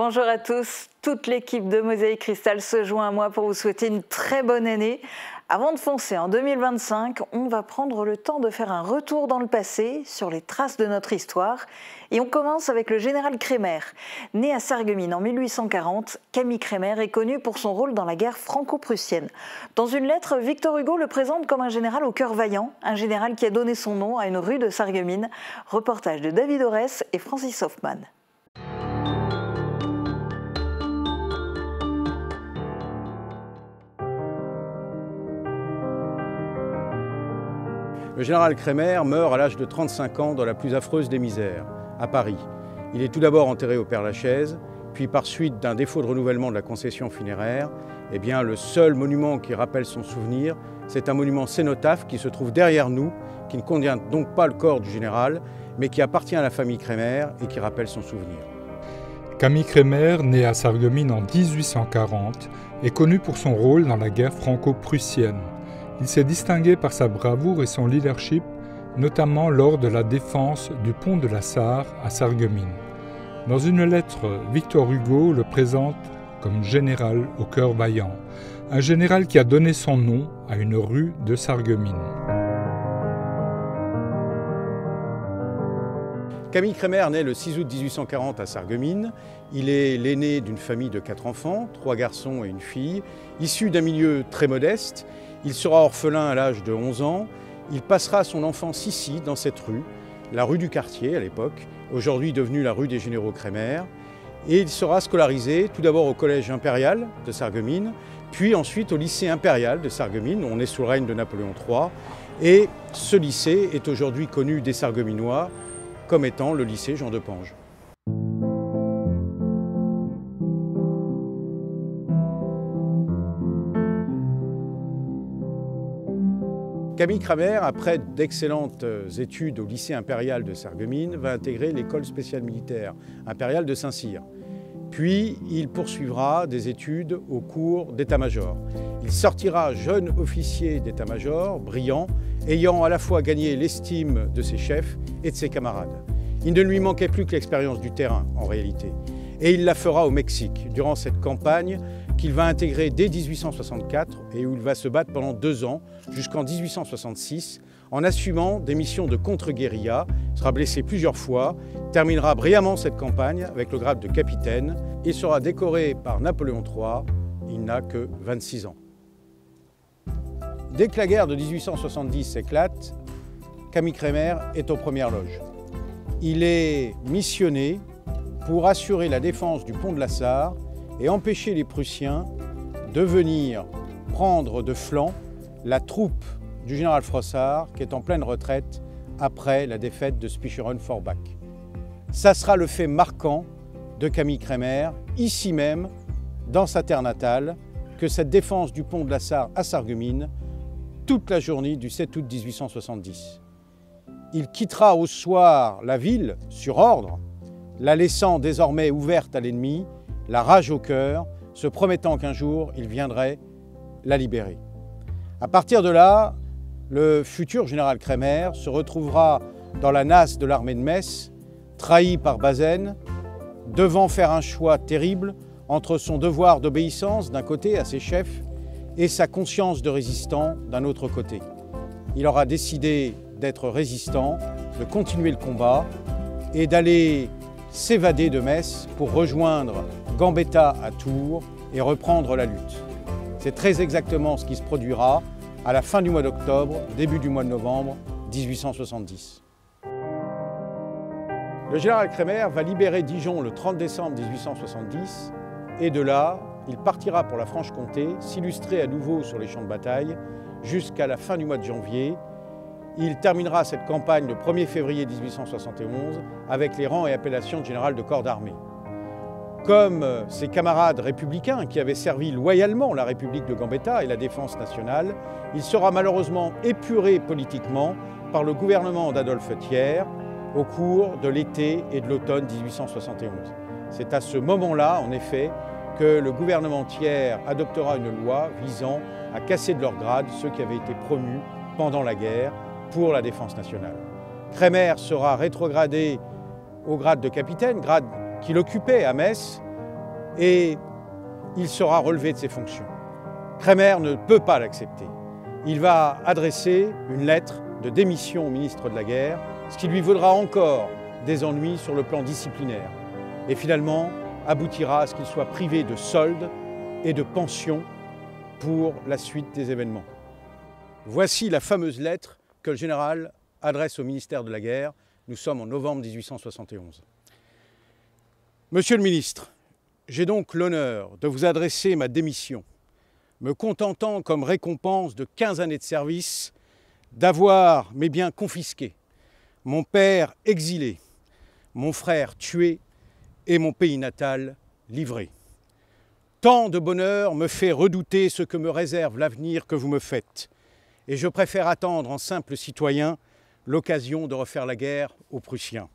Bonjour à tous, toute l'équipe de Mosaïque Cristal se joint à moi pour vous souhaiter une très bonne année. Avant de foncer en 2025, on va prendre le temps de faire un retour dans le passé, sur les traces de notre histoire. Et on commence avec le général Crémer. Né à Sarreguemines en 1840, Camille Crémer est connu pour son rôle dans la guerre franco-prussienne. Dans une lettre, Victor Hugo le présente comme un général au cœur vaillant, un général qui a donné son nom à une rue de Sarreguemines. Reportage de David Aurès et Francis Hoffman. Le général Crémer meurt à l'âge de 35 ans dans la plus affreuse des misères, à Paris. Il est tout d'abord enterré au Père-Lachaise, puis par suite d'un défaut de renouvellement de la concession funéraire, le seul monument qui rappelle son souvenir, c'est un monument cénotaphe qui se trouve derrière nous, qui ne contient donc pas le corps du général, mais qui appartient à la famille Crémer et qui rappelle son souvenir. Camille Crémer, né à Sarreguemines en 1840, est connu pour son rôle dans la guerre franco-prussienne. Il s'est distingué par sa bravoure et son leadership, notamment lors de la défense du pont de la Sarre à Sarreguemines. Dans une lettre, Victor Hugo le présente comme général au cœur vaillant, un général qui a donné son nom à une rue de Sarreguemines. Camille Crémer naît le 6 août 1840 à Sarreguemines. Il est l'aîné d'une famille de 4 enfants, 3 garçons et une fille, issu d'un milieu très modeste. Il sera orphelin à l'âge de 11 ans. Il passera son enfance ici, dans cette rue, la rue du Quartier à l'époque, aujourd'hui devenue la rue des Généraux Crémer. Et il sera scolarisé tout d'abord au collège impérial de Sarreguemines, puis ensuite au lycée impérial de Sarreguemines, où on est sous le règne de Napoléon III. Et ce lycée est aujourd'hui connu des Sarregueminois comme étant le lycée Jean Depange. Camille Crémer, après d'excellentes études au lycée impérial de Sarreguemines, va intégrer l'école spéciale militaire impériale de Saint-Cyr. Puis, il poursuivra des études au cours d'état-major. Il sortira jeune officier d'état-major, brillant, ayant à la fois gagné l'estime de ses chefs et de ses camarades. Il ne lui manquait plus que l'expérience du terrain, en réalité. Et il la fera au Mexique, durant cette campagne qu'il va intégrer dès 1864 et où il va se battre pendant 2 ans, jusqu'en 1866, en assumant des missions de contre-guérilla. Il sera blessé plusieurs fois, terminera brillamment cette campagne avec le grade de capitaine et sera décoré par Napoléon III. Il n'a que 26 ans. Dès que la guerre de 1870 éclate, Camille Crémer est aux premières loges. Il est missionné pour assurer la défense du pont de la Sarre et empêcher les Prussiens de venir prendre de flanc la troupe du général Frossard qui est en pleine retraite après la défaite de Spicheren-Forbach. Ça sera le fait marquant de Camille Crémer, ici même, dans sa terre natale, que cette défense du pont de la Sarre à Sarreguemines, toute la journée du 7 août 1870. Il quittera au soir la ville sur ordre, la laissant désormais ouverte à l'ennemi, la rage au cœur, se promettant qu'un jour il viendrait la libérer. À partir de là, le futur général Crémer se retrouvera dans la nasse de l'armée de Metz, trahi par Bazaine, devant faire un choix terrible entre son devoir d'obéissance d'un côté à ses chefs et sa conscience de résistant d'un autre côté. Il aura décidé d'être résistant, de continuer le combat et d'aller s'évader de Metz pour rejoindre Gambetta à Tours et reprendre la lutte. C'est très exactement ce qui se produira à la fin du mois d'octobre, début du mois de novembre 1870. Le général Crémer va libérer Dijon le 30 décembre 1870 et de là, il partira pour la Franche-Comté, s'illustrer à nouveau sur les champs de bataille jusqu'à la fin du mois de janvier. Il terminera cette campagne le 1er février 1871 avec les rangs et appellations de général de corps d'armée. Comme ses camarades républicains qui avaient servi loyalement la République de Gambetta et la défense nationale, il sera malheureusement épuré politiquement par le gouvernement d'Adolphe Thiers au cours de l'été et de l'automne 1871. C'est à ce moment-là, en effet, que le gouvernement Thiers adoptera une loi visant à casser de leur grade ceux qui avaient été promus pendant la guerre pour la défense nationale. Crémer sera rétrogradé au grade de capitaine, grade qu'il occupait à Metz, et il sera relevé de ses fonctions. Kremer ne peut pas l'accepter. Il va adresser une lettre de démission au ministre de la Guerre, ce qui lui vaudra encore des ennuis sur le plan disciplinaire. Et finalement, aboutira à ce qu'il soit privé de solde et de pension pour la suite des événements. Voici la fameuse lettre que le général adresse au ministère de la Guerre. Nous sommes en novembre 1871. Monsieur le ministre, j'ai donc l'honneur de vous adresser ma démission, me contentant comme récompense de 15 années de service d'avoir mes biens confisqués, mon père exilé, mon frère tué et mon pays natal livré. Tant de bonheur me fait redouter ce que me réserve l'avenir que vous me faites, et je préfère attendre en simple citoyen l'occasion de refaire la guerre aux Prussiens.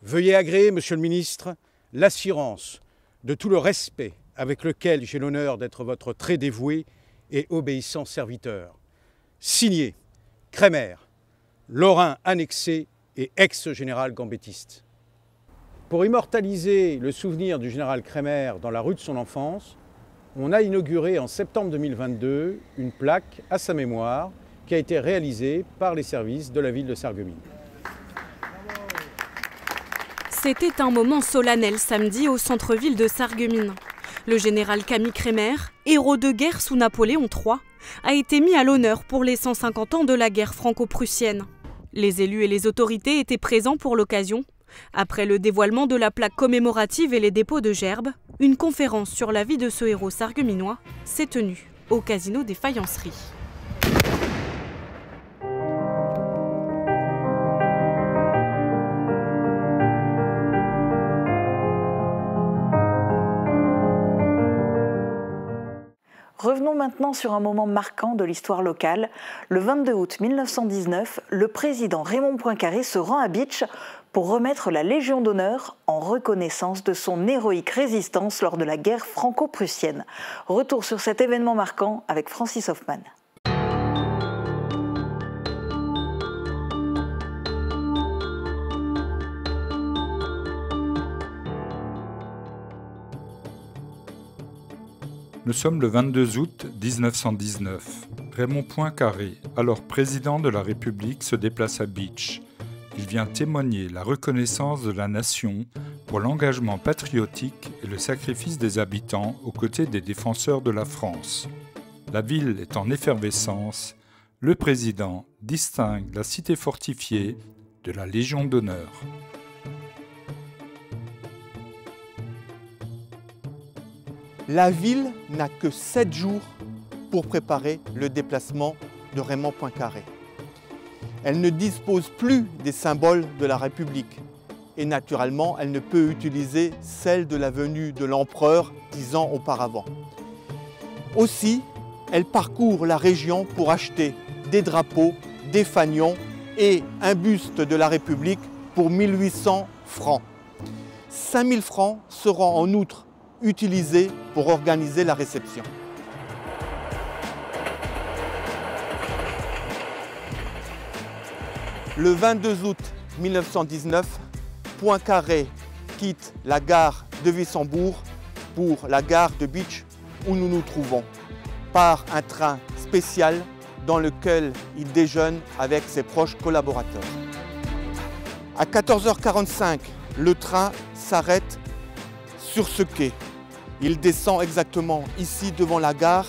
Veuillez agréer, monsieur le ministre, l'assurance de tout le respect avec lequel j'ai l'honneur d'être votre très dévoué et obéissant serviteur. Signé Kremer, Lorrain annexé et ex-général gambétiste. Pour immortaliser le souvenir du général Kremer dans la rue de son enfance, on a inauguré en septembre 2022 une plaque à sa mémoire qui a été réalisée par les services de la ville de Sarreguemines. C'était un moment solennel samedi au centre-ville de Sarreguemines. Le général Camille Kremer, héros de guerre sous Napoléon III, a été mis à l'honneur pour les 150 ans de la guerre franco-prussienne. Les élus et les autorités étaient présents pour l'occasion. Après le dévoilement de la plaque commémorative et les dépôts de gerbes, une conférence sur la vie de ce héros sarregueminois s'est tenue au Casino des Faïenceries. Revenons maintenant sur un moment marquant de l'histoire locale. Le 22 août 1919, le président Raymond Poincaré se rend à Bitche pour remettre la Légion d'honneur en reconnaissance de son héroïque résistance lors de la guerre franco-prussienne. Retour sur cet événement marquant avec Francis Hoffman. Nous sommes le 22 août 1919. Raymond Poincaré, alors président de la République, se déplace à Bitche. Il vient témoigner la reconnaissance de la nation pour l'engagement patriotique et le sacrifice des habitants aux côtés des défenseurs de la France. La ville est en effervescence. Le président distingue la cité fortifiée de la Légion d'honneur. La ville n'a que 7 jours pour préparer le déplacement de Raymond Poincaré. Elle ne dispose plus des symboles de la République et naturellement, elle ne peut utiliser celle de la venue de l'empereur 10 ans auparavant. Aussi, elle parcourt la région pour acheter des drapeaux, des fanions et un buste de la République pour 1800 francs. 5000 francs seront en outre utilisés pour organiser la réception. Le 22 août 1919, Poincaré quitte la gare de Wissembourg pour la gare de Bitche où nous nous trouvons, par un train spécial dans lequel il déjeune avec ses proches collaborateurs. À 14h45, le train s'arrête sur ce quai. Il descend exactement ici devant la gare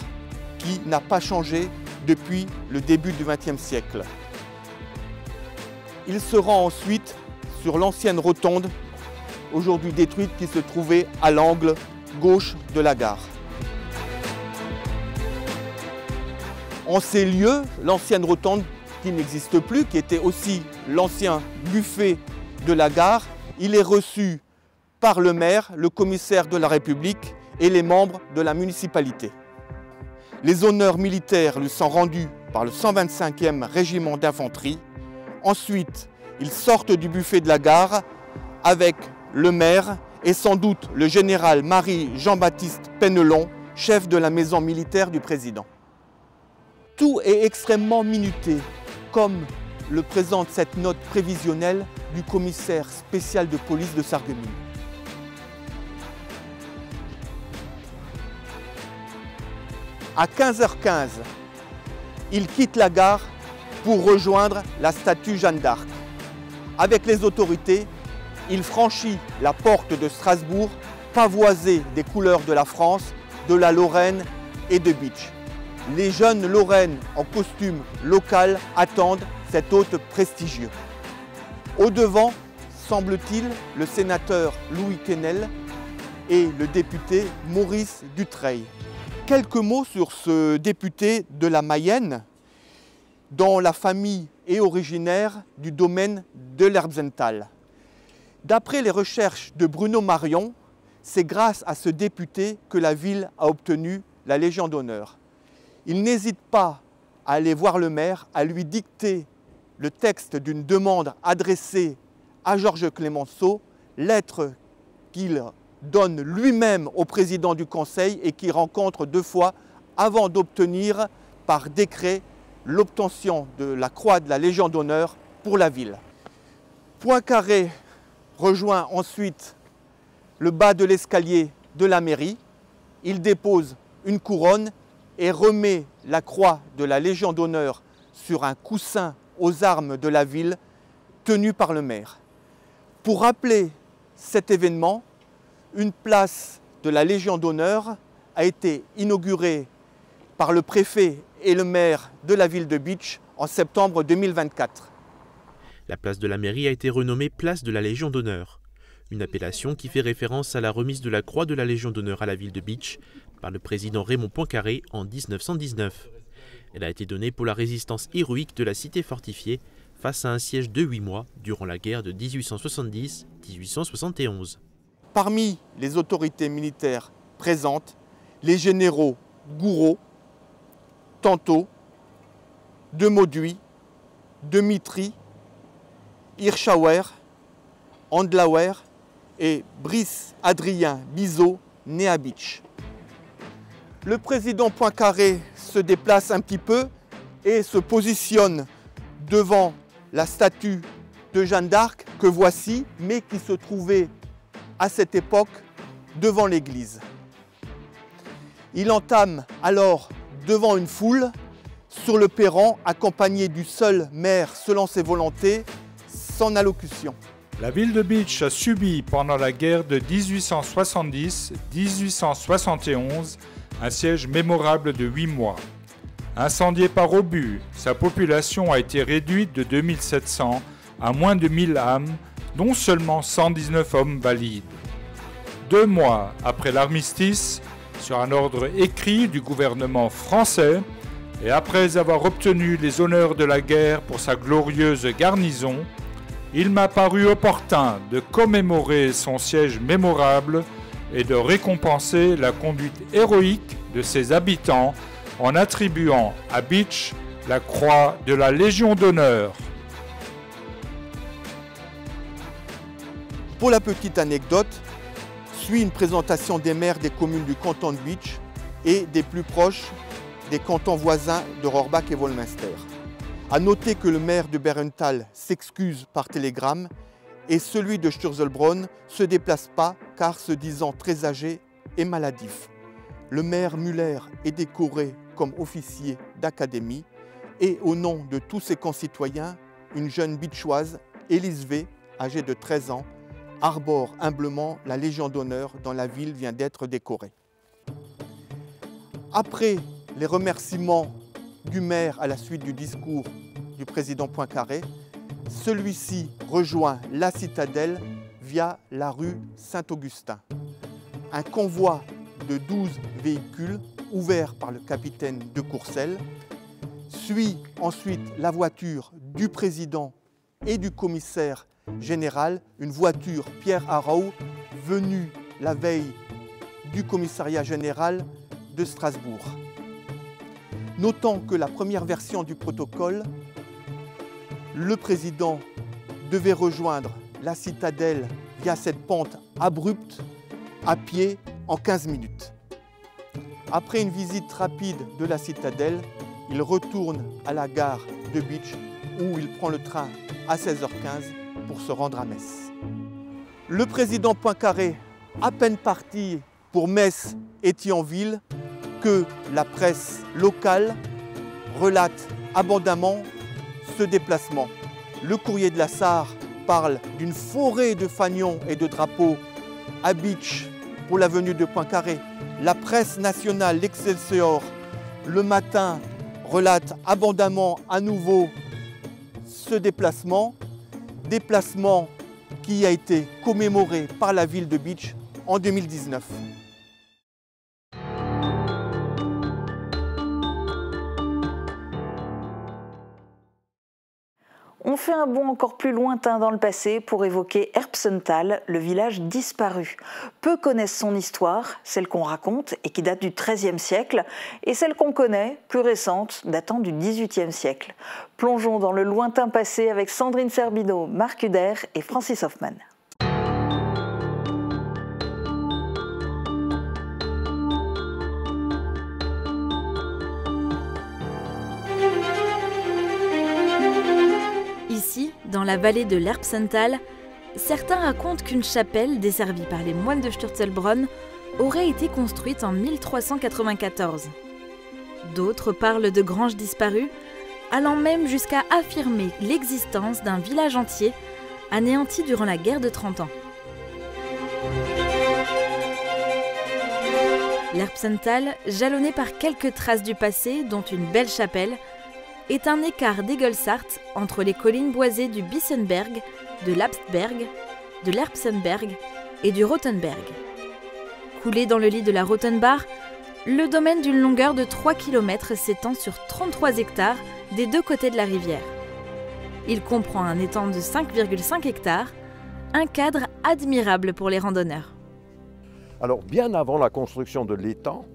qui n'a pas changé depuis le début du XXe siècle. Il se rend ensuite sur l'ancienne rotonde, aujourd'hui détruite, qui se trouvait à l'angle gauche de la gare. En ces lieux, l'ancienne rotonde qui n'existe plus, qui était aussi l'ancien buffet de la gare, il est reçu par le maire, le commissaire de la République et les membres de la municipalité. Les honneurs militaires lui sont rendus par le 125e régiment d'infanterie. Ensuite, ils sortent du buffet de la gare avec le maire et sans doute le général Marie-Jean-Baptiste Penelon, chef de la maison militaire du président. Tout est extrêmement minuté, comme le présente cette note prévisionnelle du commissaire spécial de police de Sarreguemines. À 15h15, il quitte la gare pour rejoindre la statue Jeanne d'Arc. Avec les autorités, il franchit la porte de Strasbourg, pavoisée des couleurs de la France, de la Lorraine et de Bitche. Les jeunes Lorraines en costume local attendent cet hôte prestigieux. Au devant, semble-t-il, le sénateur Louis Quesnel et le député Maurice Dutreil. Quelques mots sur ce député de la Mayenne, dont la famille est originaire du domaine de l'Erbsental. D'après les recherches de Bruno Marion, c'est grâce à ce député que la ville a obtenu la Légion d'honneur. Il n'hésite pas à aller voir le maire, à lui dicter le texte d'une demande adressée à Georges Clemenceau, lettre qu'il donne lui-même au président du Conseil et qu'il rencontre 2 fois avant d'obtenir par décret l'obtention de la croix de la Légion d'honneur pour la ville. Poincaré rejoint ensuite le bas de l'escalier de la mairie. Il dépose une couronne et remet la croix de la Légion d'honneur sur un coussin aux armes de la ville tenu par le maire. Pour rappeler cet événement, une place de la Légion d'honneur a été inaugurée par le préfet et le maire de la ville de Bitche en septembre 2024. La place de la mairie a été renommée place de la Légion d'honneur, une appellation qui fait référence à la remise de la croix de la Légion d'honneur à la ville de Bitche par le président Raymond Poincaré en 1919. Elle a été donnée pour la résistance héroïque de la cité fortifiée face à un siège de 8 mois durant la guerre de 1870-1871. Parmi les autorités militaires présentes, les généraux Gouraud, Tantôt, de Mauduit, de Mitry, Hirschauer, Andlauer et Brice Adrien Bizot, né à Bitche. Le président Poincaré se déplace un petit peu et se positionne devant la statue de Jeanne d'Arc que voici, mais qui se trouvait à cette époque devant l'église. Il entame alors devant une foule sur le perron, accompagné du seul maire selon ses volontés, son allocution. La ville de Bitche a subi pendant la guerre de 1870-1871 un siège mémorable de 8 mois. Incendiée par obus, sa population a été réduite de 2700 à moins de 1000 âmes, dont seulement 119 hommes valides. 2 mois après l'armistice, sur un ordre écrit du gouvernement français, et après avoir obtenu les honneurs de la guerre pour sa glorieuse garnison, il m'a paru opportun de commémorer son siège mémorable et de récompenser la conduite héroïque de ses habitants en attribuant à Bitche la croix de la Légion d'honneur. Pour la petite anecdote, suit une présentation des maires des communes du canton de Bitche et des plus proches des cantons voisins de Rohrbach et Wolminster. A noter que le maire de Bärental s'excuse par télégramme et celui de Sturzelbronn ne se déplace pas car se disant très âgé et maladif. Le maire Müller est décoré comme officier d'académie et au nom de tous ses concitoyens, une jeune bitchoise, Élise V, âgée de 13 ans, arbore humblement la Légion d'honneur dont la ville vient d'être décorée. Après les remerciements du maire à la suite du discours du président Poincaré, celui-ci rejoint la citadelle via la rue Saint-Augustin. Un convoi de 12 véhicules ouvert par le capitaine de Courcelles suit ensuite la voiture du président et du commissaire général, une voiture Pierre Arau venue la veille du commissariat général de Strasbourg. Notons que la première version du protocole, le président devait rejoindre la citadelle via cette pente abrupte à pied en 15 minutes. Après une visite rapide de la citadelle, il retourne à la gare de Bitche où il prend le train à 16h15 pour se rendre à Metz. Le président Poincaré, à peine parti pour Metz et Thionville, que la presse locale relate abondamment ce déplacement. Le Courrier de la Sarre parle d'une forêt de fanions et de drapeaux à Bitche pour la venue de Poincaré. La presse nationale, l'Excelsior, le matin, relate abondamment à nouveau ce déplacement qui a été commémoré par la ville de Bitche en 2019. On fait un bond encore plus lointain dans le passé pour évoquer Erbsenthal, le village disparu. Peu connaissent son histoire, celle qu'on raconte et qui date du XIIIe siècle, et celle qu'on connaît, plus récente, datant du XVIIIe siècle. Plongeons dans le lointain passé avec Sandrine Serbino, Marc Huder et Francis Hoffman. Ici, dans la vallée de l'Erbsenthal, certains racontent qu'une chapelle desservie par les moines de Sturzelbronn aurait été construite en 1394. D'autres parlent de granges disparues, allant même jusqu'à affirmer l'existence d'un village entier anéanti durant la guerre de 30 ans. L'Erbsenthal, jalonné par quelques traces du passé, dont une belle chapelle, est un écart d'Egelsart entre les collines boisées du Bissenberg, de l'Abstberg, de l'Erbsenberg et du Rothenberg. Coulé dans le lit de la Rothenbach, le domaine d'une longueur de 3 km s'étend sur 33 hectares des deux côtés de la rivière. Il comprend un étang de 5,5 hectares, un cadre admirable pour les randonneurs. Alors, bien avant la construction de l'étang,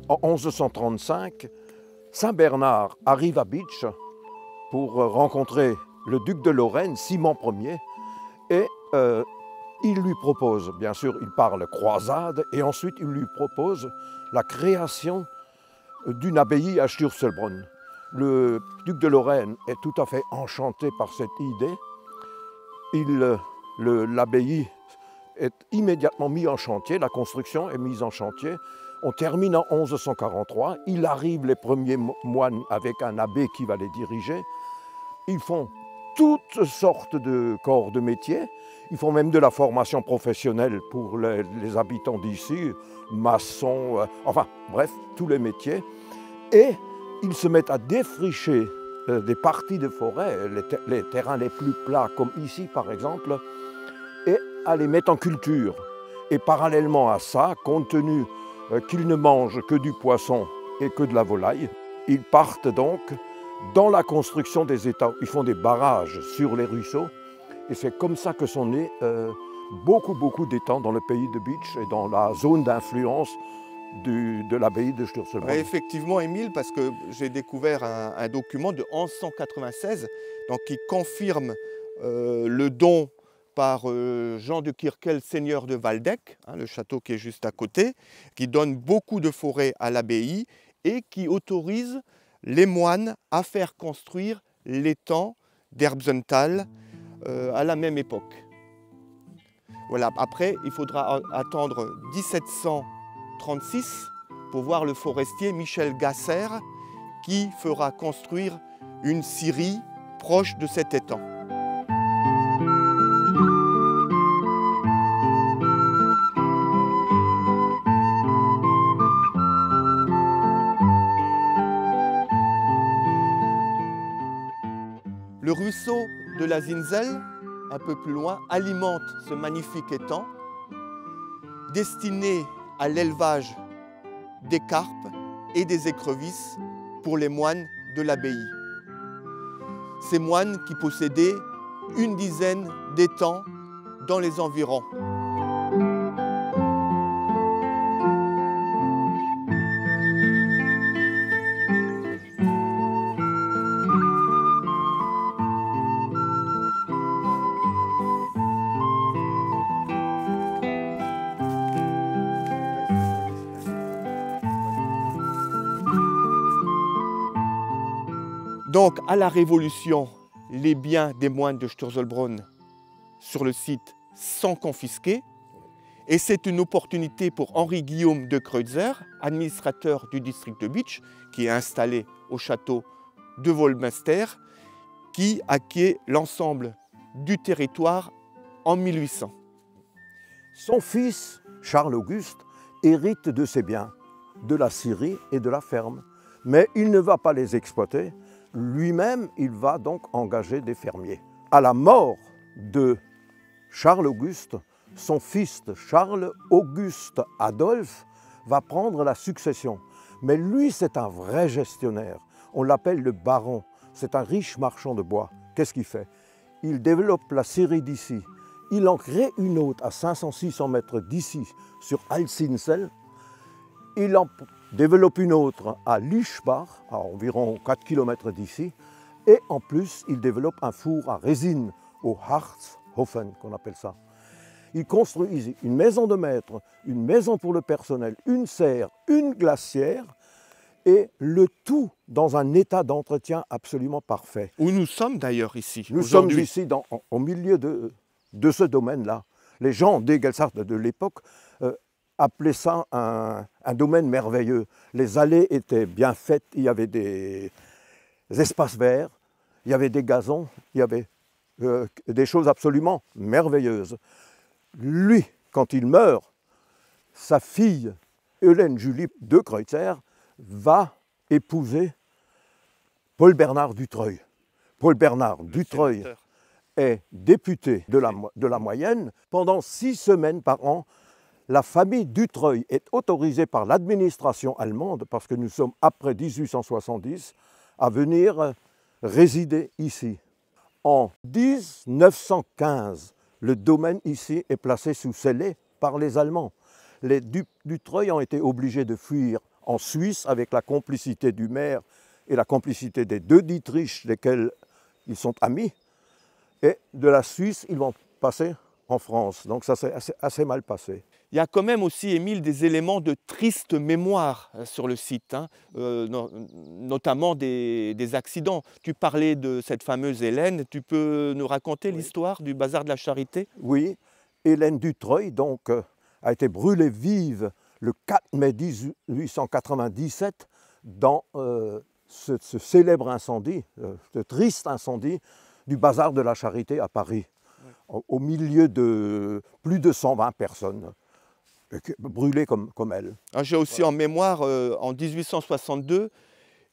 en 1135, Saint-Bernard arrive à Bitche pour rencontrer le duc de Lorraine, Simon Ier, et il lui propose, bien sûr, il parle croisade, et ensuite il lui propose la création d'une abbaye à Sturzelbronn. Le duc de Lorraine est tout à fait enchanté par cette idée. L'abbaye est immédiatement mise en chantier, la construction est mise en chantier. On termine en 1143, il arrive les premiers moines avec un abbé qui va les diriger. Ils font toutes sortes de corps de métier, ils font même de la formation professionnelle pour les habitants d'ici, maçons, enfin bref, tous les métiers. Et ils se mettent à défricher des parties de forêt, les terrains les plus plats comme ici par exemple, et à les mettre en culture. Et parallèlement à ça, compte tenu qu'ils ne mangent que du poisson et que de la volaille, ils partent donc dans la construction des étangs. Ils font des barrages sur les ruisseaux et c'est comme ça que sont nés beaucoup d'étangs dans le pays de Bitche et dans la zone d'influence de l'abbaye de Sturzelbronn. Ouais, effectivement, Émile, parce que j'ai découvert un document de 1196 donc, qui confirme le don par Jean de Kirkel, seigneur de Waldeck, le château qui est juste à côté, qui donne beaucoup de forêts à l'abbaye et qui autorise les moines à faire construire l'étang d'Erbsenthal à la même époque. Voilà. Après, il faudra attendre 1736 pour voir le forestier Michel Gasser qui fera construire une scierie proche de cet étang. Le ruisseau de la Zinzel, un peu plus loin, alimente ce magnifique étang destiné à l'élevage des carpes et des écrevisses pour les moines de l'abbaye. Ces moines qui possédaient une dizaine d'étangs dans les environs. Donc, à la Révolution, les biens des moines de Sturzelbronn sur le site sont confisqués Et c'est une opportunité pour Henri-Guillaume de Kreutzer, administrateur du district de Bitche, qui est installé au château de Wolmester, qui acquiert l'ensemble du territoire en 1800. Son fils, Charles-Auguste, hérite de ses biens, de la scierie et de la ferme. Mais il ne va pas les exploiter. Lui-même, il va donc engager des fermiers. À la mort de Charles-Auguste, son fils Charles-Auguste Adolphe va prendre la succession. Mais lui, c'est un vrai gestionnaire. On l'appelle le baron. C'est un riche marchand de bois. Qu'est-ce qu'il fait? Il développe la scierie d'ici. Il en crée une autre à 500-600 mètres d'ici, sur Alsinsel. Il en développe une autre à Lischbach, à environ 4 km d'ici. Et en plus, il développe un four à résine au Harzhofen, qu'on appelle ça. Il construit ici une maison de maître, une maison pour le personnel, une serre, une glacière, et le tout dans un état d'entretien absolument parfait. Où nous sommes d'ailleurs ici. Nous sommes ici au milieu de ce domaine-là. Les gens d'Egelsart de l'époque appelaient ça un domaine merveilleux. Les allées étaient bien faites, il y avait des espaces verts, il y avait des gazons, il y avait des choses absolument merveilleuses. Lui, quand il meurt, sa fille, Hélène Julie de Kreutzer, va épouser Paul Bernard Dutreuil. Paul Bernard Dutreuil est député de la Moyenne. Pendant 6 semaines par an, la famille Dutreuil est autorisée par l'administration allemande, parce que nous sommes après 1870, à venir résider ici. En 1915, le domaine ici est placé sous scellé par les Allemands. Les Dutreuil ont été obligés de fuir en Suisse avec la complicité du maire et la complicité des 2 Dietrich, lesquels ils sont amis. Et de la Suisse, ils vont passer en France. Donc ça s'est assez mal passé. Il y a quand même aussi, Émile, des éléments de triste mémoire sur le site, hein, notamment des accidents. Tu parlais de cette fameuse Hélène, tu peux nous raconter l'histoire du bazar de la Charité? Oui, Hélène Dutreuil donc, a été brûlée vive le 4 mai 1897 dans ce célèbre incendie, ce triste incendie du bazar de la Charité à Paris, au milieu de plus de 120 personnes. Brûlée comme elle. J'ai aussi en mémoire, en 1862,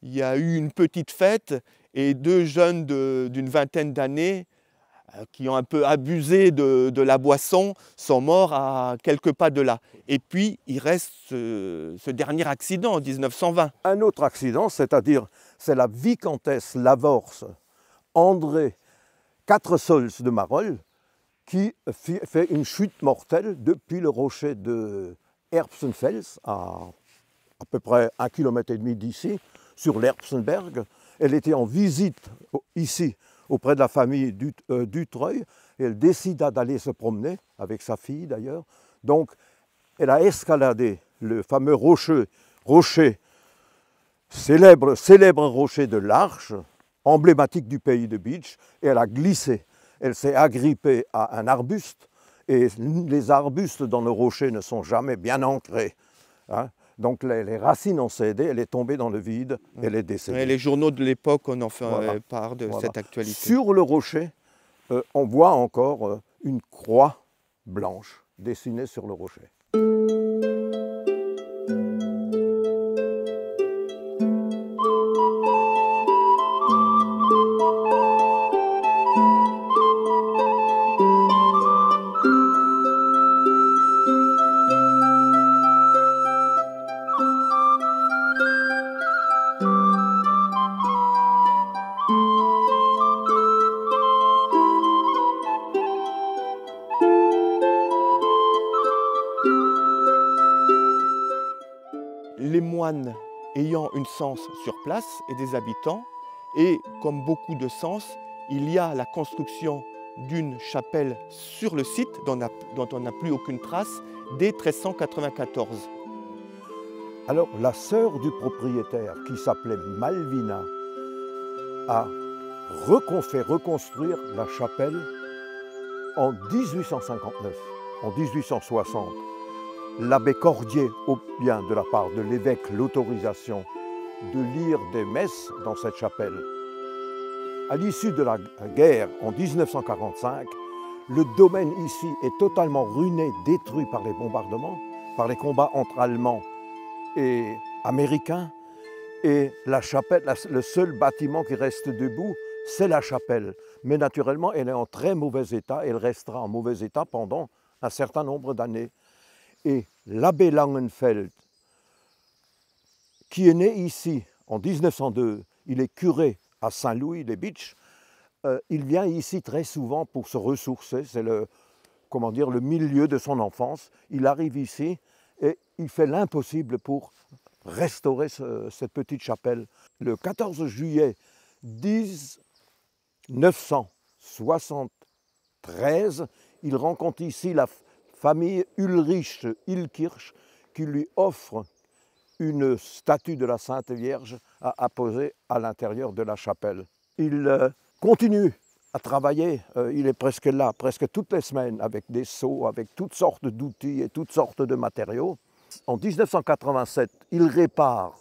il y a eu une petite fête et 2 jeunes d'une vingtaine d'années qui ont un peu abusé de la boisson sont morts à quelques pas de là. Et puis, il reste ce dernier accident en 1920. Un autre accident, c'est-à-dire, c'est la vicomtesse Lavorce André Quatresols de Marolles, qui fait une chute mortelle depuis le rocher de Erbsenfels, à peu près 1,5 km d'ici, sur l'Erbsenberg. Elle était en visite ici, auprès de la famille Dutreuil, et elle décida d'aller se promener, avec sa fille d'ailleurs. Donc, elle a escaladé le fameux rocher célèbre rocher de l'Arche, emblématique du pays de Bitche, et elle a glissé. Elle s'est agrippée à un arbuste, et les arbustes dans le rocher ne sont jamais bien ancrés. Hein. Donc les racines ont cédé, elle est tombée dans le vide, elle est décédée. Et les journaux de l'époque en ont fait part de cette actualité. Sur le rocher, on voit encore une croix blanche dessinée sur le rocher. Les moines ayant une cense sur place et des habitants, et comme beaucoup de censes, il y a la construction d'une chapelle sur le site dont on n'a plus aucune trace dès 1394. Alors la sœur du propriétaire, qui s'appelait Malvina, a fait reconstruire la chapelle en 1859. en 1860, l'abbé Cordier obtient de la part de l'évêque l'autorisation de lire des messes dans cette chapelle. À l'issue de la guerre, en 1945, le domaine ici est totalement ruiné, détruit par les bombardements, par les combats entre Allemands et Américains. Et la chapelle, le seul bâtiment qui reste debout, c'est la chapelle. Mais naturellement, elle est en très mauvais état, elle restera en mauvais état pendant un certain nombre d'années. Et l'abbé Langenfeld, qui est né ici en 1902, il est curé à Saint-Louis-les-Bitches, il vient ici très souvent pour se ressourcer, c'est le milieu de son enfance. Il arrive ici et il fait l'impossible pour restaurer cette petite chapelle. Le 14 juillet 1973, il rencontre ici la famille Ulrich Ilkirch qui lui offre une statue de la Sainte Vierge à poser à l'intérieur de la chapelle. Il continue à travailler, il est presque là, presque toutes les semaines, avec des seaux, avec toutes sortes d'outils et toutes sortes de matériaux. En 1987, il répare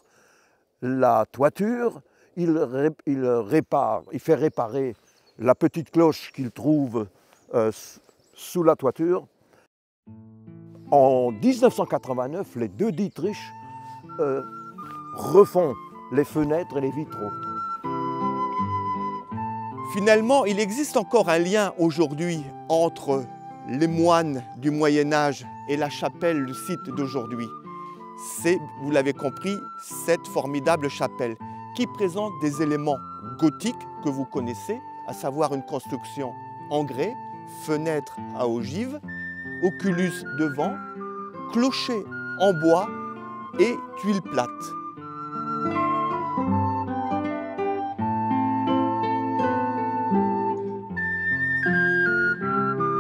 la toiture, il fait réparer la petite cloche qu'il trouve sous la toiture. En 1989, les deux Dietrich refont les fenêtres et les vitraux. Finalement, il existe encore un lien aujourd'hui entre les moines du Moyen-Âge et la chapelle, le site d'aujourd'hui. C'est, vous l'avez compris, cette formidable chapelle qui présente des éléments gothiques que vous connaissez, à savoir une construction en grès, fenêtre à ogive, oculus devant, clocher en bois et tuiles plates.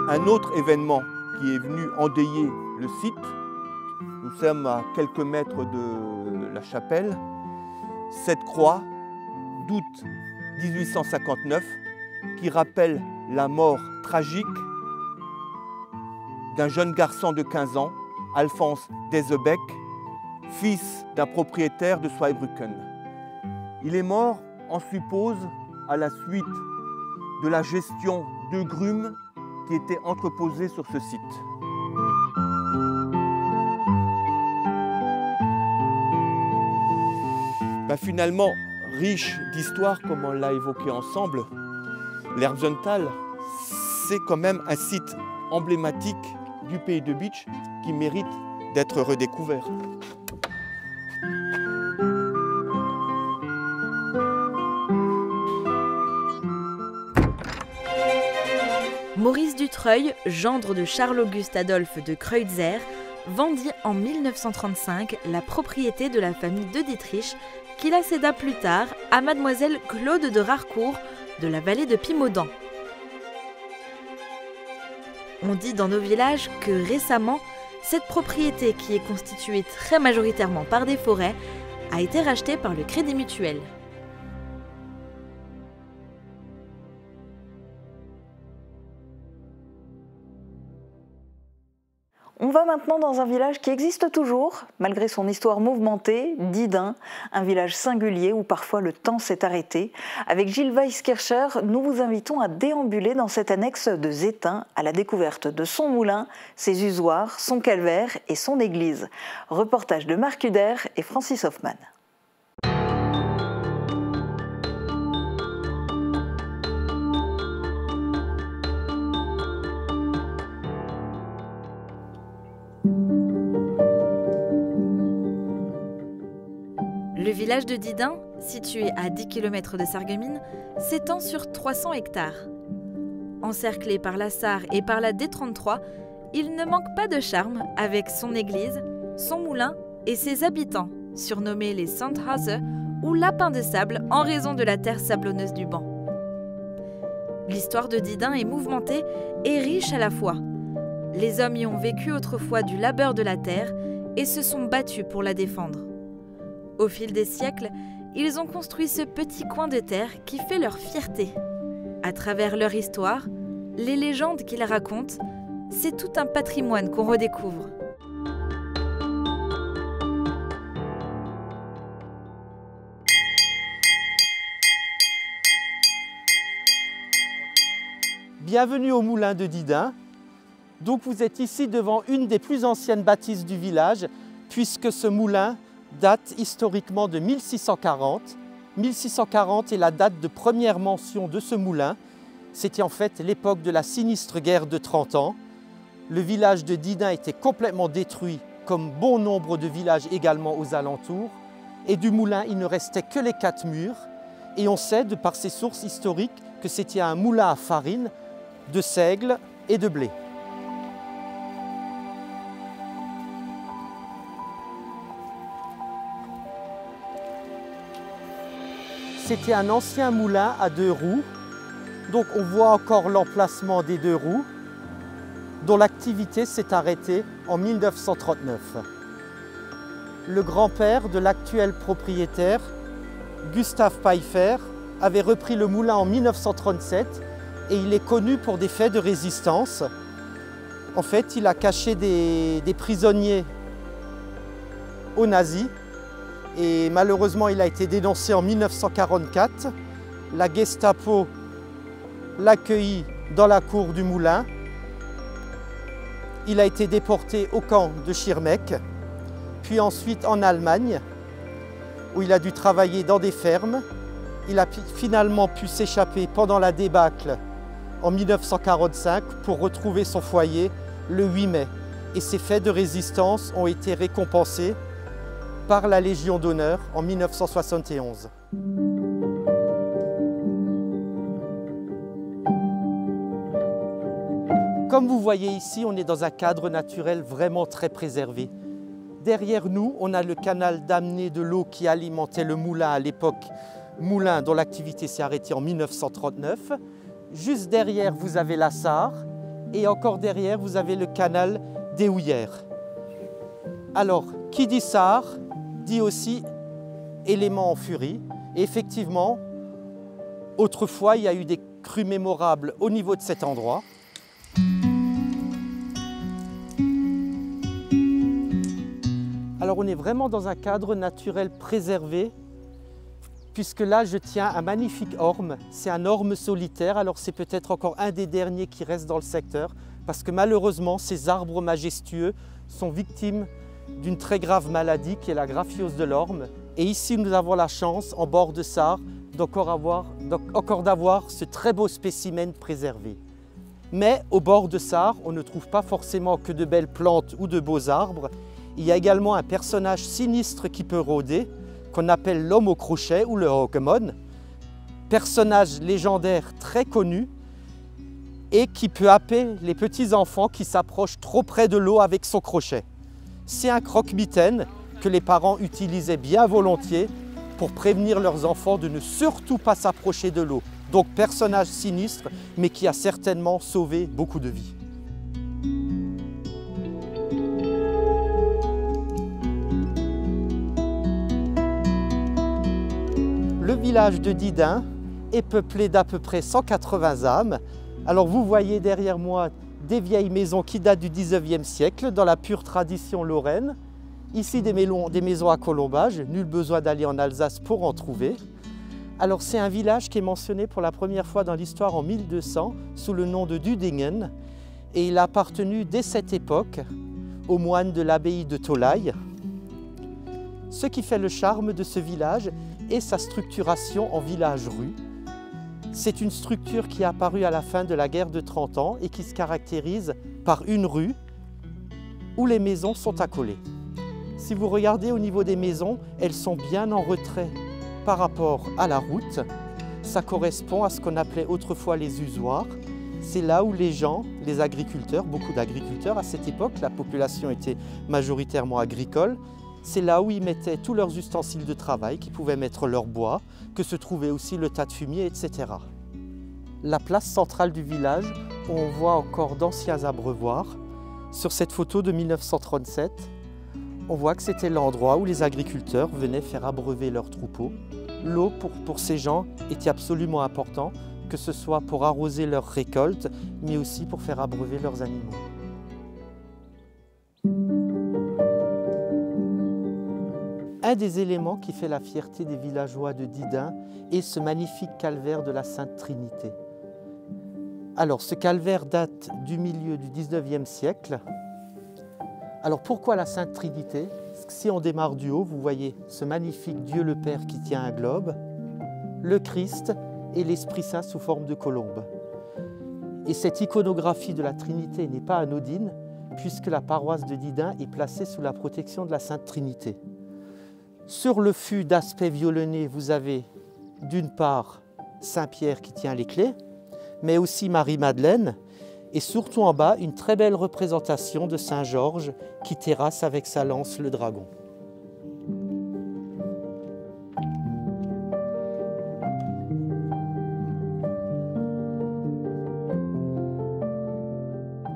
Un autre événement qui est venu endayer le site, nous sommes à quelques mètres de la chapelle, cette croix d'août 1859 qui rappelle la mort tragique d'un jeune garçon de 15 ans, Alphonse Desebeck, fils d'un propriétaire de Zweibrücken. Il est mort, on suppose, à la suite de la gestion de grumes qui étaient entreposées sur ce site. Finalement, riche d'histoire, comme on l'a évoqué ensemble, l'Erbsental, c'est quand même un site emblématique du pays de Bitche qui mérite d'être redécouvert. Maurice Dutreuil, gendre de Charles-Auguste Adolphe de Kreutzer, vendit en 1935 la propriété de la famille de Dietrich qui la céda plus tard à mademoiselle Claude de Rarcourt de la vallée de Pimaudan. On dit dans nos villages que récemment, cette propriété qui est constituée très majoritairement par des forêts a été rachetée par le Crédit Mutuel. On va maintenant dans un village qui existe toujours, malgré son histoire mouvementée, Didun, un village singulier où parfois le temps s'est arrêté. Avec Gilles Weiskircher, nous vous invitons à déambuler dans cette annexe de Zétain à la découverte de son moulin, ses usoirs, son calvaire et son église. Reportage de Marc Huder et Francis Hoffman. Le village de Didun, situé à 10 km de Sarreguemines, s'étend sur 300 hectares. Encerclé par la Sarre et par la D33, il ne manque pas de charme avec son église, son moulin et ses habitants, surnommés les Sandhase ou lapins de sable en raison de la terre sablonneuse du banc. L'histoire de Didun est mouvementée et riche à la fois. Les hommes y ont vécu autrefois du labeur de la terre et se sont battus pour la défendre. Au fil des siècles, ils ont construit ce petit coin de terre qui fait leur fierté. À travers leur histoire, les légendes qu'ils racontent, c'est tout un patrimoine qu'on redécouvre. Bienvenue au moulin de Didin. Donc vous êtes ici devant une des plus anciennes bâtisses du village, puisque ce moulin date historiquement de 1640. 1640 est la date de première mention de ce moulin. C'était en fait l'époque de la sinistre guerre de 30 ans. Le village de Didin était complètement détruit, comme bon nombre de villages également aux alentours. Et du moulin, il ne restait que les 4 murs. Et on sait, de par ces sources historiques, que c'était un moulin à farine, de seigle et de blé. C'était un ancien moulin à 2 roues, donc on voit encore l'emplacement des 2 roues, dont l'activité s'est arrêtée en 1939. Le grand-père de l'actuel propriétaire, Gustave Pfeiffer, avait repris le moulin en 1937 et il est connu pour des faits de résistance. En fait, il a caché des prisonniers aux nazis et malheureusement, il a été dénoncé en 1944. La Gestapo l'accueillit dans la cour du moulin. Il a été déporté au camp de Schirmeck, puis ensuite en Allemagne, où il a dû travailler dans des fermes. Il a finalement pu s'échapper pendant la débâcle en 1945 pour retrouver son foyer le 8 mai. Et ses faits de résistance ont été récompensés par la Légion d'honneur en 1971. Comme vous voyez ici, on est dans un cadre naturel vraiment très préservé. Derrière nous, on a le canal d'amener de l'eau qui alimentait le moulin à l'époque, moulin dont l'activité s'est arrêtée en 1939. Juste derrière, vous avez la Sarre et encore derrière, vous avez le canal des Houillères. Alors, qui dit Sarre, dit aussi élément en furie. Et effectivement, autrefois, il y a eu des crues mémorables au niveau de cet endroit. Alors on est vraiment dans un cadre naturel préservé, puisque là je tiens un magnifique orme. C'est un orme solitaire, alors c'est peut-être encore un des derniers qui reste dans le secteur, parce que malheureusement ces arbres majestueux sont victimes d'une très grave maladie qui est la graphiose de l'orme. Et ici nous avons la chance, en bord de Sarre, encore d'avoir ce très beau spécimen préservé. Mais au bord de Sarre, on ne trouve pas forcément que de belles plantes ou de beaux arbres. Il y a également un personnage sinistre qui peut rôder, qu'on appelle l'homme au crochet ou le Hokemon. Personnage légendaire très connu et qui peut happer les petits-enfants qui s'approchent trop près de l'eau avec son crochet. C'est un croque-mitaine que les parents utilisaient bien volontiers pour prévenir leurs enfants de ne surtout pas s'approcher de l'eau. Donc personnage sinistre, mais qui a certainement sauvé beaucoup de vies. Le village de Didin est peuplé d'à peu près 180 âmes. Alors vous voyez derrière moi des vieilles maisons qui datent du 19e siècle, dans la pure tradition lorraine. Ici des maisons à colombage, nul besoin d'aller en Alsace pour en trouver. Alors c'est un village qui est mentionné pour la première fois dans l'histoire en 1200 sous le nom de Düdingen et il a appartenu dès cette époque aux moines de l'abbaye de Tolaï. Ce qui fait le charme de ce village est sa structuration en village-rue. C'est une structure qui est apparue à la fin de la guerre de 30 ans et qui se caractérise par une rue où les maisons sont accolées. Si vous regardez au niveau des maisons, elles sont bien en retrait par rapport à la route. Ça correspond à ce qu'on appelait autrefois les usoirs. C'est là où les gens, les agriculteurs, beaucoup d'agriculteurs à cette époque, la population était majoritairement agricole, c'est là où ils mettaient tous leurs ustensiles de travail, qui pouvaient mettre leur bois, que se trouvait aussi le tas de fumier, etc. La place centrale du village, où on voit encore d'anciens abreuvoirs. Sur cette photo de 1937, on voit que c'était l'endroit où les agriculteurs venaient faire abreuver leurs troupeaux. L'eau, pour ces gens, était absolument important, que ce soit pour arroser leurs récoltes, mais aussi pour faire abreuver leurs animaux. un des éléments qui fait la fierté des villageois de Didin est ce magnifique calvaire de la Sainte Trinité. Alors, ce calvaire date du milieu du 19e siècle. Alors, pourquoi la Sainte Trinité? Si on démarre du haut, vous voyez ce magnifique Dieu le Père qui tient un globe, le Christ et l'Esprit Saint sous forme de colombe. Et cette iconographie de la Trinité n'est pas anodine, puisque la paroisse de Didin est placée sous la protection de la Sainte Trinité. Sur le fût d'aspect violonné, vous avez d'une part Saint-Pierre qui tient les clés, mais aussi Marie-Madeleine, et surtout en bas, une très belle représentation de Saint-Georges qui terrasse avec sa lance le dragon.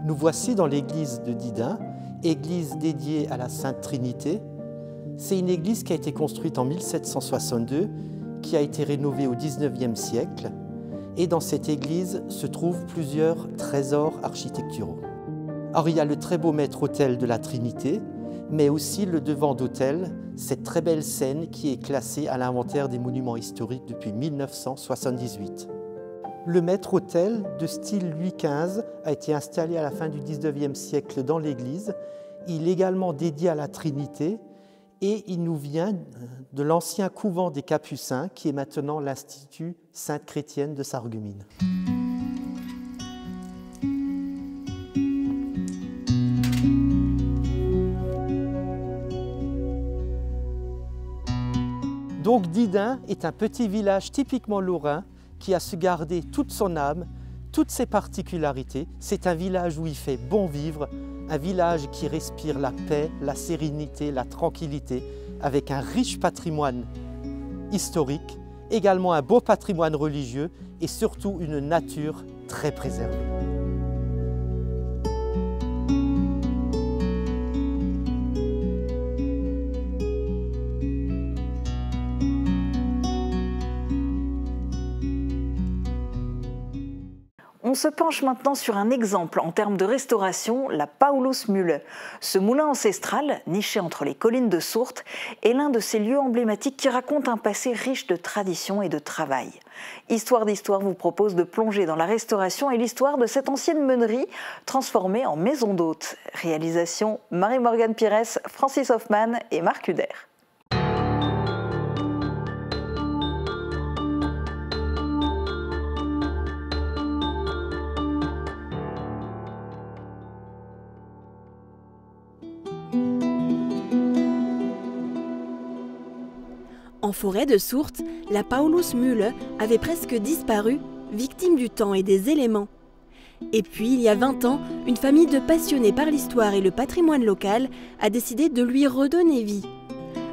Nous voici dans l'église de Didin, église dédiée à la Sainte Trinité. C'est une église qui a été construite en 1762, qui a été rénovée au XIXe siècle. Et dans cette église se trouvent plusieurs trésors architecturaux. Alors il y a le très beau maître-autel de la Trinité, mais aussi le devant d'autel, cette très belle scène qui est classée à l'inventaire des monuments historiques depuis 1978. Le maître-autel de style Louis XV a été installé à la fin du XIXe siècle dans l'église. Il est également dédié à la Trinité et il nous vient de l'ancien couvent des Capucins qui est maintenant l'Institut Sainte-Chrétienne de Sarreguemines. Donc Didin est un petit village typiquement lorrain qui a su garder toute son âme, toutes ses particularités. C'est un village où il fait bon vivre, un village qui respire la paix, la sérénité, la tranquillité, avec un riche patrimoine historique, également un beau patrimoine religieux et surtout une nature très préservée. On se penche maintenant sur un exemple en termes de restauration, la Paulusmühle. Ce moulin ancestral, niché entre les collines de Sourtes, est l'un de ces lieux emblématiques qui racontent un passé riche de tradition et de travail. Histoire d'Histoire vous propose de plonger dans la restauration et l'histoire de cette ancienne meunerie transformée en maison d'hôtes. Réalisation Marie-Morgane Pires, Francis Hoffman et Marc Huder. En forêt de Sourtes, la Paulusmühle avait presque disparu, victime du temps et des éléments. Et puis, il y a 20 ans, une famille de passionnés par l'histoire et le patrimoine local a décidé de lui redonner vie.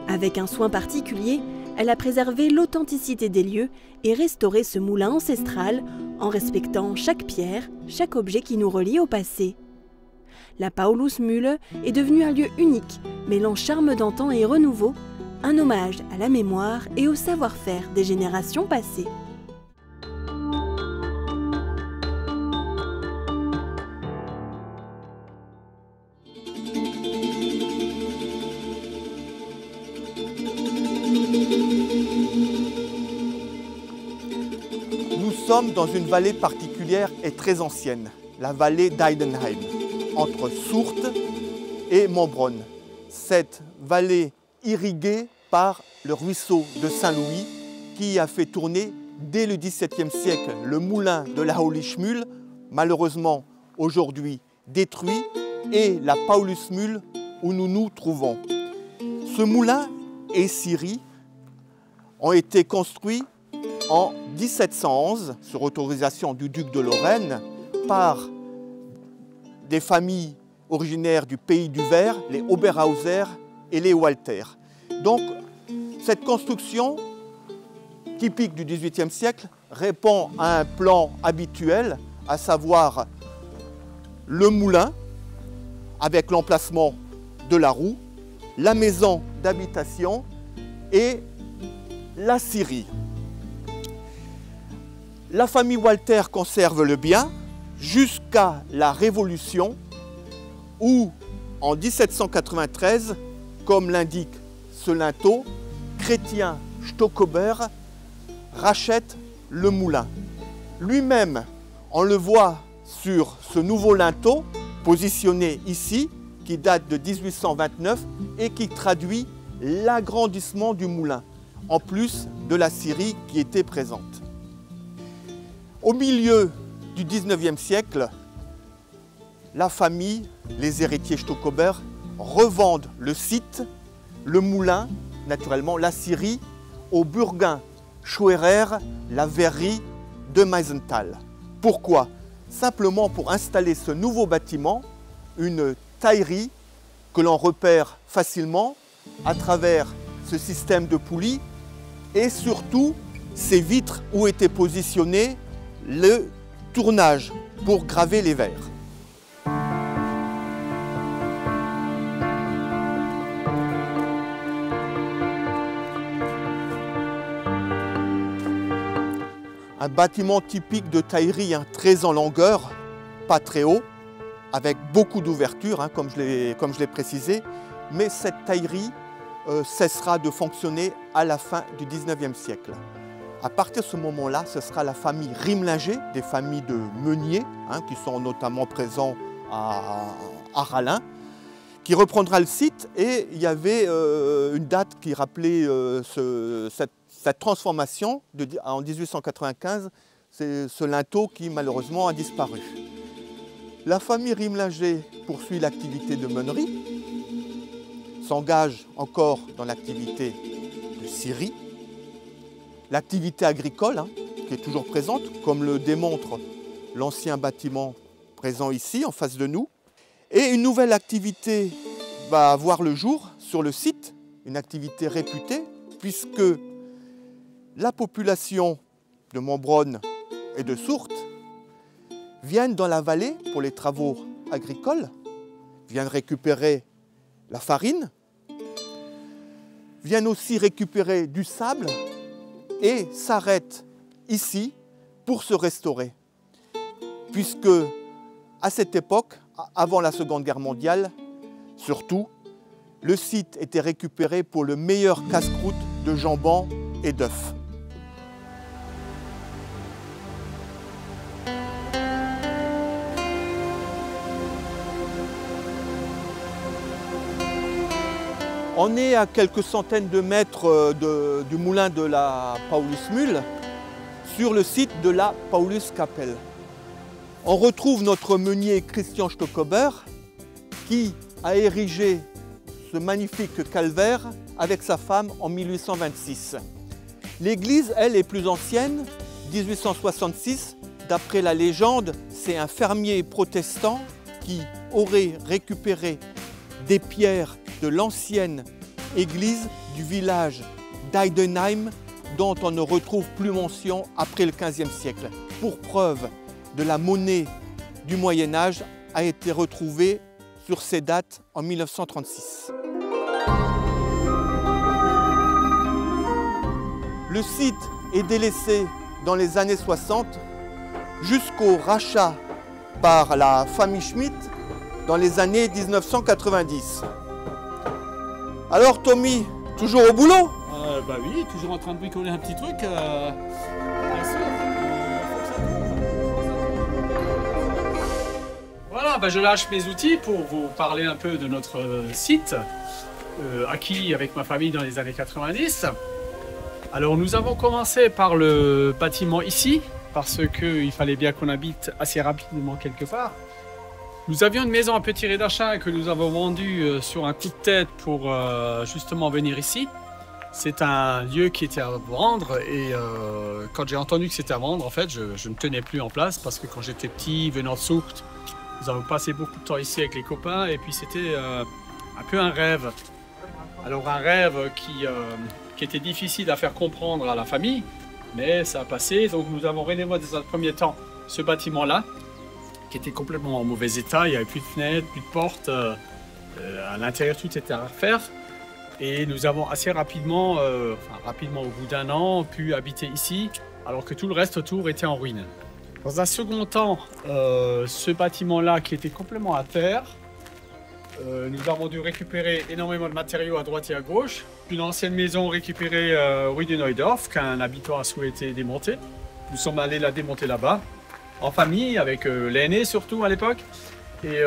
Avec un soin particulier, elle a préservé l'authenticité des lieux et restauré ce moulin ancestral en respectant chaque pierre, chaque objet qui nous relie au passé. La Paulusmühle est devenue un lieu unique, mêlant charme d'antan et renouveau, un hommage à la mémoire et au savoir-faire des générations passées. Nous sommes dans une vallée particulière et très ancienne, la vallée d'Heidenheim, entre Sourtes et Montbronn. Cette vallée irriguée par le ruisseau de Saint-Louis qui a fait tourner dès le XVIIe siècle le moulin de la Paulusmühle, malheureusement aujourd'hui détruit, et la Paulusmühle où nous nous trouvons. Ce moulin et scierie ont été construits en 1711 sur autorisation du duc de Lorraine par des familles originaires du pays du Ver, les Oberhauser et les Walter. Donc, cette construction, typique du XVIIIe siècle, répond à un plan habituel, à savoir le moulin, avec l'emplacement de la roue, la maison d'habitation et la scierie. La famille Walter conserve le bien jusqu'à la Révolution, où, en 1793, comme l'indique ce linteau, Chrétien Stockober rachète le moulin. Lui-même, on le voit sur ce nouveau linteau, positionné ici, qui date de 1829 et qui traduit l'agrandissement du moulin, en plus de la scierie qui était présente. Au milieu du 19e siècle, la famille, les héritiers Stockober, revendent le site, le moulin, naturellement la scierie, au Burguin Schwerer, la verrerie de Meisenthal. Pourquoi? Simplement pour installer ce nouveau bâtiment, une taillerie que l'on repère facilement à travers ce système de poulies et surtout ces vitres où était positionné le tournage pour graver les verres. Un bâtiment typique de taillerie, très en longueur, pas très haut, avec beaucoup d'ouvertures, comme je l'ai précisé, mais cette taillerie cessera de fonctionner à la fin du 19e siècle. À partir de ce moment-là, ce sera la famille Rimlinger, des familles de meuniers, qui sont notamment présents à Rallin, qui reprendra le site. Et il y avait une date qui rappelait cette transformation en 1895, c'est ce linteau qui malheureusement a disparu. La famille Rimlinger poursuit l'activité de meunerie, s'engage encore dans l'activité de scierie, l'activité agricole qui est toujours présente, comme le démontre l'ancien bâtiment présent ici en face de nous. Et une nouvelle activité va voir le jour sur le site, une activité réputée, puisque la population de Montbronne et de Sourtes viennent dans la vallée pour les travaux agricoles, viennent récupérer la farine, viennent aussi récupérer du sable et s'arrêtent ici pour se restaurer. Puisque à cette époque, avant la Seconde Guerre mondiale, surtout, le site était récupéré pour le meilleur casse-croûte de jambon et d'œufs. On est à quelques centaines de mètres du moulin de la Paulusmühle, sur le site de la Pauluskapelle. On retrouve notre meunier Christian Stockober qui a érigé ce magnifique calvaire avec sa femme en 1826. L'église, elle, est plus ancienne, 1866. D'après la légende, c'est un fermier protestant qui aurait récupéré des pierres de l'ancienne église du village d'Eidenheim, dont on ne retrouve plus mention après le XVe siècle. Pour preuve de la monnaie du Moyen-Âge a été retrouvée sur ces dates en 1936. Le site est délaissé dans les années 60 jusqu'au rachat par la famille Schmitt dans les années 1990. Alors Tommy, toujours au boulot? Bah oui, toujours en train de bricoler un petit truc. Bien sûr. Voilà, bah je lâche mes outils pour vous parler un peu de notre site, acquis avec ma famille dans les années 90. Alors nous avons commencé par le bâtiment ici, parce qu'il fallait bien qu'on habite assez rapidement quelque part. Nous avions une maison un peu tirée d'achat que nous avons vendue sur un coup de tête pour justement venir ici. C'est un lieu qui était à vendre et quand j'ai entendu que c'était à vendre, en fait, je ne tenais plus en place parce que quand j'étais petit, venant de Sourtes, nous avons passé beaucoup de temps ici avec les copains et puis c'était un peu un rêve. Alors un rêve qui était difficile à faire comprendre à la famille, mais ça a passé. Donc nous avons rénové dans un premier temps ce bâtiment-là, qui était complètement en mauvais état. Il n'y avait plus de fenêtres, plus de portes. À l'intérieur, tout était à refaire. Et nous avons assez rapidement, au bout d'un an, pu habiter ici, alors que tout le reste autour était en ruine. Dans un second temps, ce bâtiment-là, qui était complètement à terre, Nous avons dû récupérer énormément de matériaux à droite et à gauche. Une ancienne maison récupérée rue du Neudorf qu'un habitant a souhaité démonter. Nous sommes allés la démonter là-bas, en famille, avec l'aîné surtout à l'époque. Et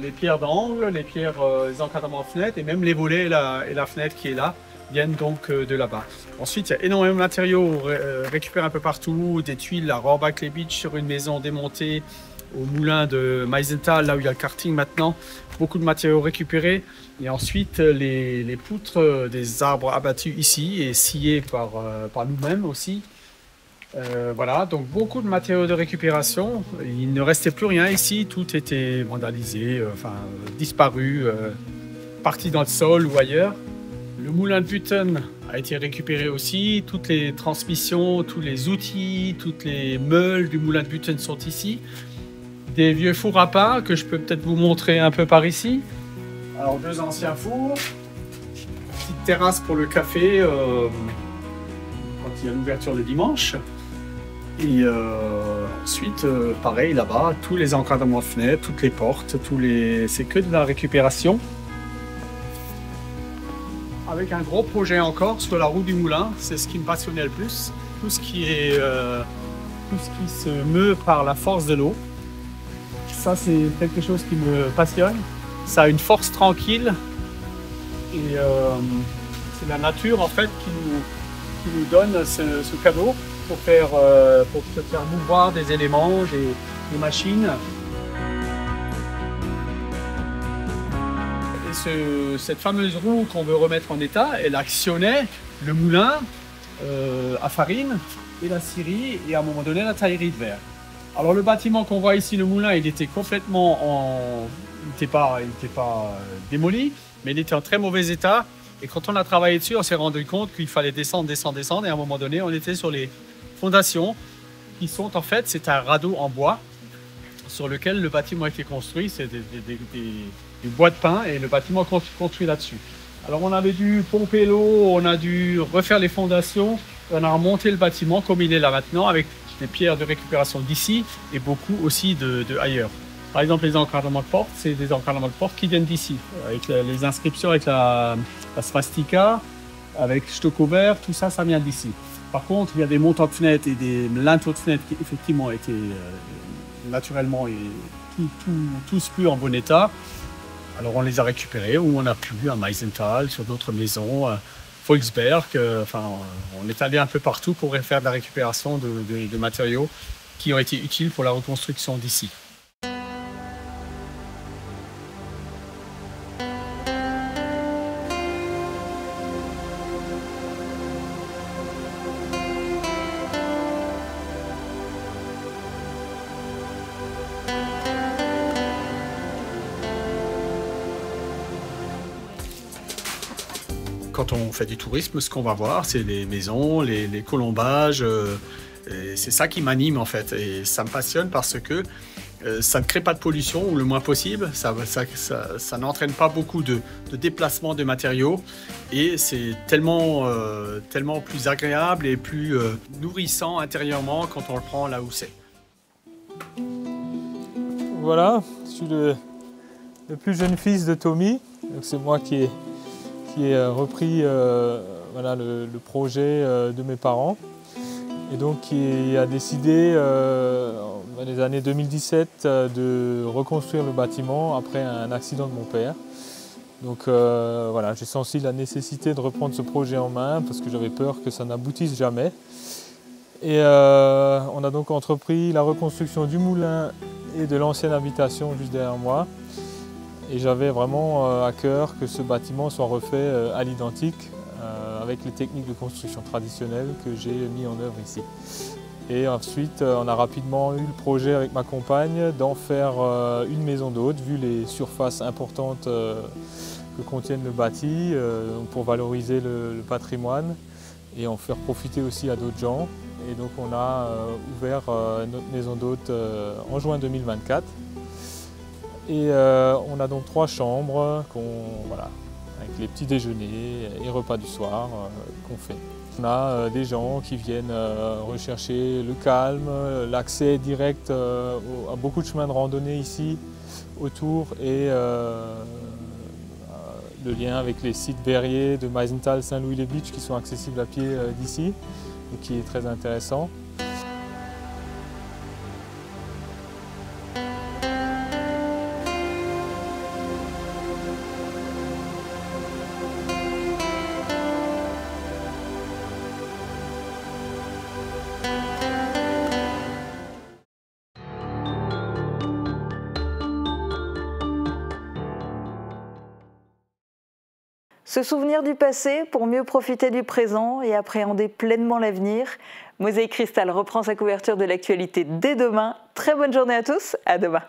les pierres d'angle, les encadrements de fenêtres et même les volets et la fenêtre qui est là viennent donc de là-bas. Ensuite, il y a énormément de matériaux récupérés un peu partout, des tuiles à Rohrbach-les-Bitches sur une maison démontée, au moulin de Meisenthal, là où il y a le karting maintenant. Beaucoup de matériaux récupérés. Et ensuite, les poutres des arbres abattus ici et sciés par nous-mêmes aussi. Voilà, donc beaucoup de matériaux de récupération. Il ne restait plus rien ici. Tout était vandalisé, disparu, parti dans le sol ou ailleurs. Le moulin de Button a été récupéré aussi. Toutes les transmissions, tous les outils, toutes les meules du moulin de Button sont ici. Des vieux fours à pain que je peux peut-être vous montrer un peu par ici. Alors 2 anciens fours, petite terrasse pour le café quand il y a l'ouverture le dimanche. Et ensuite, pareil là-bas, tous les encadrements de fenêtres, toutes les portes, c'est que de la récupération. Avec un gros projet encore sur la roue du moulin, c'est ce qui me passionnait le plus. Tout ce qui se meut par la force de l'eau. Ça, c'est quelque chose qui me passionne. Ça a une force tranquille et c'est la nature en fait qui nous donne ce cadeau pour se faire mouvoir des éléments, des machines. Et cette fameuse roue qu'on veut remettre en état, elle actionnait le moulin à farine et la scierie et à un moment donné la taillerie de verre. Alors le bâtiment qu'on voit ici, le moulin, il était complètement il n'était pas démoli, mais il était en très mauvais état. Et quand on a travaillé dessus, on s'est rendu compte qu'il fallait descendre. Et à un moment donné, on était sur les fondations qui sont en fait, c'est un radeau en bois sur lequel le bâtiment a été construit. C'est du bois de pin et le bâtiment construit là-dessus. Alors on avait dû pomper l'eau, on a dû refaire les fondations. On a remonté le bâtiment comme il est là maintenant avec des pierres de récupération d'ici et beaucoup aussi de ailleurs. Par exemple, les encadrements de porte, c'est des encadrements de porte qui viennent d'ici, avec les inscriptions, avec la swastika, avec Stockover, tout ça, ça vient d'ici. Par contre, il y a des montants de fenêtres et des linteaux de fenêtres qui effectivement étaient naturellement et tous plus en bon état. Alors on les a récupérés ou on a pu à Meisenthal, sur d'autres maisons. Volksberg, on est allé un peu partout pour faire de la récupération de matériaux qui ont été utiles pour la reconstruction d'ici. Quand on fait du tourisme, ce qu'on va voir, c'est les maisons, les colombages. C'est ça qui m'anime en fait. Et ça me passionne parce que ça ne crée pas de pollution, ou le moins possible. Ça n'entraîne pas beaucoup de déplacement de matériaux. Et c'est tellement plus agréable et plus nourrissant intérieurement quand on le prend là où c'est. Voilà, je suis le plus jeune fils de Tommy. C'est moi qui ai repris le projet de mes parents et donc qui a décidé dans les années 2017 de reconstruire le bâtiment après un accident de mon père. Donc j'ai senti la nécessité de reprendre ce projet en main parce que j'avais peur que ça n'aboutisse jamais. Et on a donc entrepris la reconstruction du moulin et de l'ancienne habitation juste derrière moi. Et j'avais vraiment à cœur que ce bâtiment soit refait à l'identique avec les techniques de construction traditionnelles que j'ai mis en œuvre ici. Et ensuite, on a rapidement eu le projet avec ma compagne d'en faire une maison d'hôte, vu les surfaces importantes que contiennent le bâti, pour valoriser le patrimoine et en faire profiter aussi à d'autres gens. Et donc on a ouvert notre maison d'hôte en juin 2024. Et on a donc 3 chambres avec les petits déjeuners et repas du soir qu'on fait. On a des gens qui viennent rechercher le calme, l'accès direct à beaucoup de chemins de randonnée ici autour et le lien avec les sites verriers de Meisenthal, Saint-Louis-les-Bitches qui sont accessibles à pied d'ici, et qui est très intéressant. Se souvenir du passé pour mieux profiter du présent et appréhender pleinement l'avenir. Mosaïque Cristal reprend sa couverture de l'actualité dès demain. Très bonne journée à tous, à demain.